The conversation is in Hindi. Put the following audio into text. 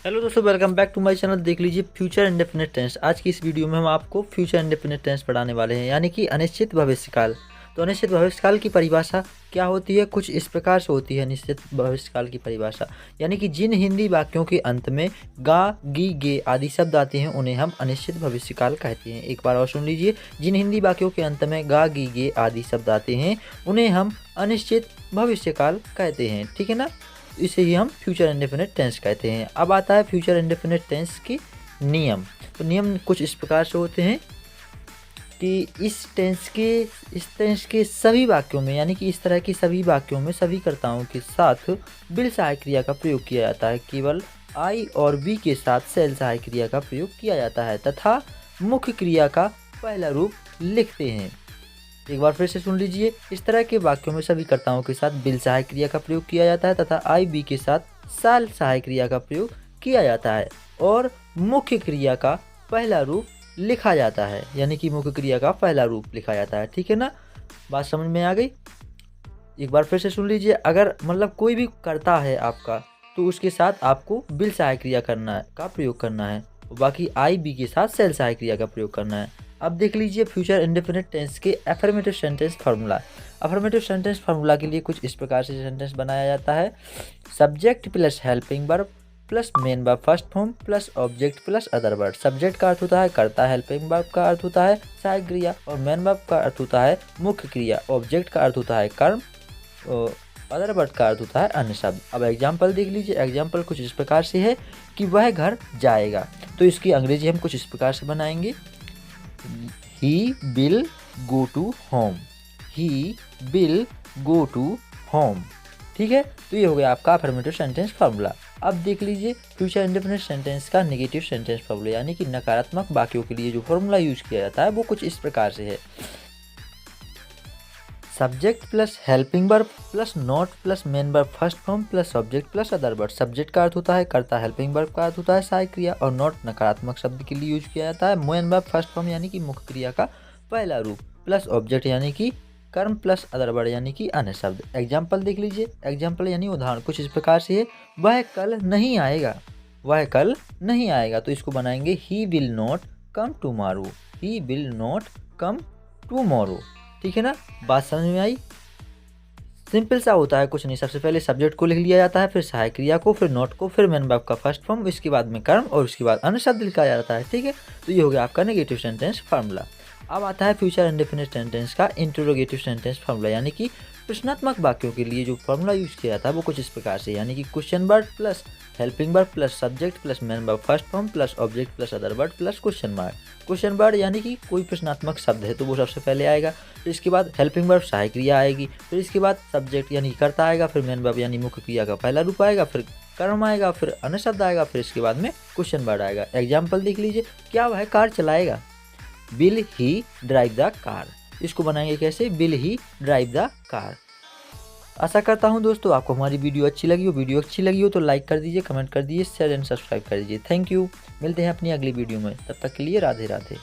हेलो दोस्तों, welcome back to my channel. देख लीजिए फ्यूचर इंडेफिनिट टेंस। आज की इस वीडियो में हम आपको फ्यूचर इंडेफिनिट टेंस पढ़ाने वाले हैं, यानी कि अनिश्चित भविष्यकाल। तो अनिश्चित भविष्यकाल की परिभाषा क्या होती है? कुछ इस प्रकार से होती है अनिश्चित भविष्यकाल की परिभाषा, यानी कि जिन हिंदी वाक्यों के अंत में गा, गी, गे आदि शब्द आते हैं उन्हें हम अनिश्चित भविष्यकाल कहते हैं। एक बार और सुन लीजिए, जिन हिंदी वाक्यों के अंत में गा, गी, गे आदि शब्द आते हैं उन्हें हम अनिश्चित भविष्यकाल कहते हैं। ठीक है ना? इसे ही हम फ्यूचर इंडेफिनिट टेंस कहते हैं। अब आता है फ्यूचर इंडेफिनिट टेंस के नियम। तो नियम कुछ इस प्रकार से होते हैं कि इस टेंस के सभी वाक्यों में, यानी कि इस तरह की सभी वाक्यों में सभी कर्ताओं के साथ बिल सहायक क्रिया का प्रयोग किया जाता है। केवल आई और बी के साथ सेल सहायक क्रिया का प्रयोग किया जाता है तथा मुख्य क्रिया का पहला रूप लिखते हैं। एक बार फिर से सुन लीजिए, इस तरह के वाक्यों में सभी कर्ताओं के साथ बिल सहायक क्रिया का प्रयोग किया जाता है तथा आई बी के साथ साल सहायक क्रिया का प्रयोग किया जाता है और मुख्य क्रिया का पहला रूप लिखा जाता है, यानी कि मुख्य क्रिया का पहला रूप लिखा जाता है। ठीक है ना? बात समझ में आ गई? एक बार फिर से सुन लीजिए, अगर मतलब कोई भी कर्ता है आपका तो उसके साथ आपको बिल सहायक क्रिया का प्रयोग करना है, बाकी आई बी के साथ सेल सहायक क्रिया का प्रयोग करना है। अब देख लीजिए फ्यूचर इंडेफिनिट टेंस के affirmative sentence formula. Affirmative sentence formula के लिए कुछ इस प्रकार से सेंटेंस बनाया जाता है। Subject plus helping verb plus main verb first form plus object plus other word. Subject का अर्थ होता है कर्ता, हेल्पिंग वर्ब का अर्थ होता है सहायक क्रिया और मेन वर्ब का अर्थ होता है मुख्य क्रिया, ऑब्जेक्ट का अर्थ होता है कर्म और अदर वर्ड का अर्थ होता है अन्य शब्द। अब एग्जाम्पल देख लीजिए। एग्जाम्पल कुछ इस प्रकार से है कि वह घर जाएगा, तो इसकी अंग्रेजी हम कुछ इस प्रकार से बनाएंगे। He will go to home. He will go to home. ठीक है? तो ये हो गया आपका अफर्मेटिव सेंटेंस फार्मूला। अब देख लीजिए फ्यूचर इंडेफिनिट सेंटेंस का नेगेटिव सेंटेंस फार्मूला, यानी कि नकारात्मक वाक्यों के लिए जो फार्मूला यूज किया जाता है वो कुछ इस प्रकार से है। Subject plus helping verb plus not plus main verb first form plus object plus other word. Subject का अर्थ होता है कर्ता, हेल्पिंग वर्ब का अर्थ होता है सहायक क्रिया और नॉट नकारात्मक शब्द के लिए यूज किया जाता है। मेन वर्ब फर्स्ट फॉर्म यानी कि मुख्य क्रिया का पहला रूप प्लस ऑब्जेक्ट यानी कि कर्म प्लस अदर वर्ड यानी कि अन्य शब्द। एग्जाम्पल देख लीजिए। एग्जाम्पल यानी उदाहरण कुछ इस प्रकार से है। वह कल नहीं आएगा। वह कल नहीं आएगा, तो इसको बनाएंगे he will not come tomorrow. He will not come tomorrow. ठीक है ना? बात समझ में आई? सिंपल सा होता है, कुछ नहीं। सबसे पहले सब्जेक्ट को लिख लिया जाता है, फिर सहायक क्रिया को, फिर नोट को, फिर मेन वर्ब का फर्स्ट फॉर्म, इसके बाद में कर्म और उसके बाद अन्य शब्द लिखा जाता है। ठीक है? तो ये हो गया आपका नेगेटिव सेंटेंस फार्मूला। अब आता है फ्यूचर इंडेफिनिट सेंटेंस का इंटरोगेटिव सेंटेंस फार्मूला, यानी कि प्रश्नात्मक वाक्यों के लिए जो फार्मूला यूज किया जाता है वो कुछ इस प्रकार से, यानी कि question word plus helping verb plus subject plus main verb first form plus object plus other word plus question mark. Question word यानी कि कोई प्रश्नात्मक शब्द है तो वो सबसे पहले आएगा, फिर इसके बाद हेल्पिंग वर्ब सहायक क्रिया आएगी, फिर इसके बाद सब्जेक्ट यानी कर्ता आएगा, फिर मेन वर्ब यानी मुख्य क्रिया का पहला रूप आएगा, फिर कर्म आएगा, फिर अन्य शब्द आएगा, फिर इसके बाद में क्वेश्चन वर्ड आएगा। एग्जाम्पल देख लीजिए। क्या वह कार चलाएगा? Will he drive the car. इसको बनाएंगे कैसे? Will he drive the car. आशा करता हूँ दोस्तों आपको हमारी वीडियो अच्छी लगी हो। वीडियो अच्छी लगी हो तो लाइक कर दीजिए, कमेंट कर दीजिए, शेयर एंड सब्सक्राइब कर दीजिए। Thank you. मिलते हैं अपनी अगली वीडियो में, तब तक के लिए राधे राधे।